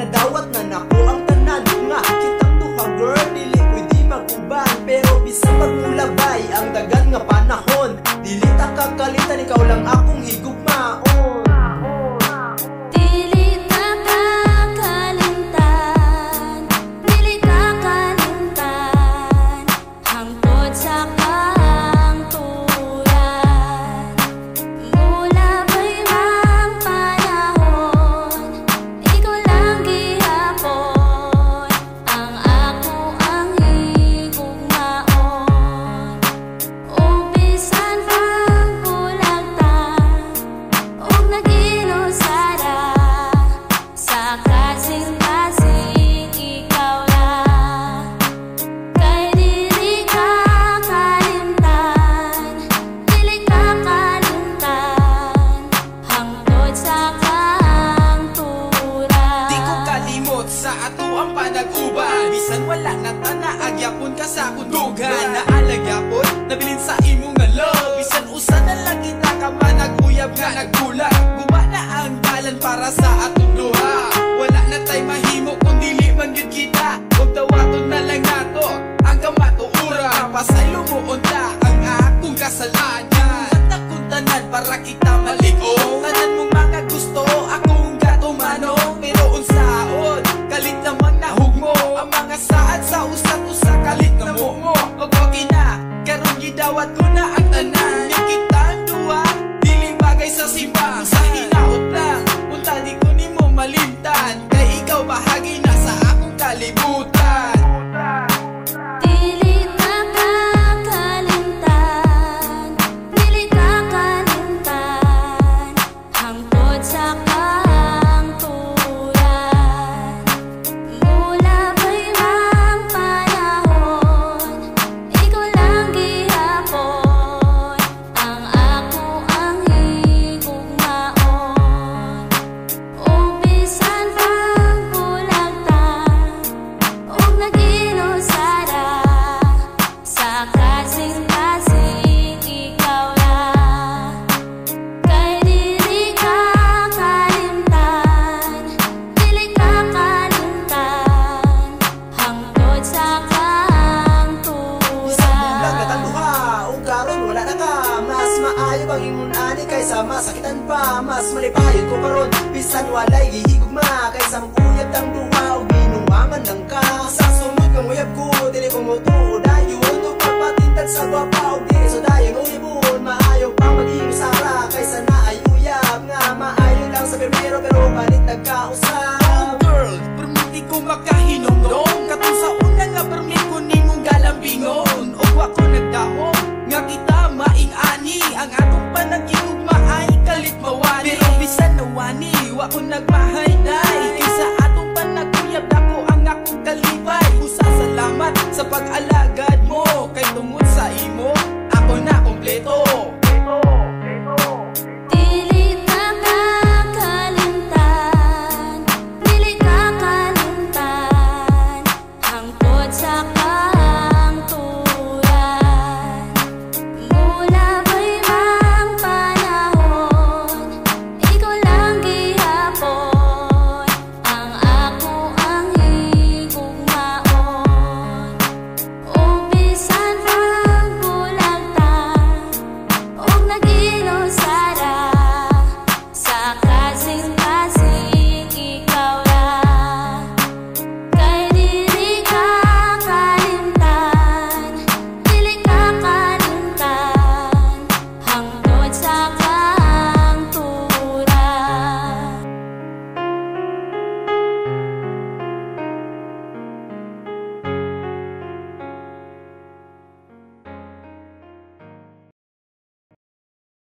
nadawat na nako ang tanan nga kitang duha girl dili pwede mag-uban pero bisan magmulabay ang dagan nga panahon dili ta kakalitan ikaw lang akong higugmaon. Bisan wala na tana agyapon ka sa kundugan naalagyapon nabilin sa imong nga love bisan usa na lang kita ka man naguyab nga nagbulag guba na ang dalan para sa atong duha wala na tay mahimo kung dili man gyud kita ug tawaton na lang nato ang kamatuura pasay lumuon ta ang akong kasalanan at akong tanan para kita malig-o tanan mong mga gusto akong gatumano pero unsaon kalit naman na hugmo ang mga saad sa usa kalit na mo okay na karon gidawat ko na ang tanan nya kita ang duha dili bagay sa simba sa hinaot lang punta di ko nimo malimtan kay ikaw bahagi na sa akong kalibutan. Maayo bang ingon ani kaysa masakitan pa mas malipayon ko karon bisan walay gihigugma kaysa maguyab tang duha ug binuwaman lang ka sa sunod kang uyab ko dili ko motuod dayon ug papatintag sa gwapa ug dili so dayon ulibon maayo pa maging sara kaysa naay uyab nga maayo lang sa primero pero balit nagkausap. Oh girl, permiti ko makahinumdum katong sa una nga permit ko nimong galambingon ug wa ko nagdahom nga kita maing-ani ang akong panagigugma ay kalit mawani pero bisan nawani wa ko nagmahay-day kaysa atong panaguyab dako ang akong kalipay usa salamat sa pag-alagad mo kay tungod sa imo ako na kompleto.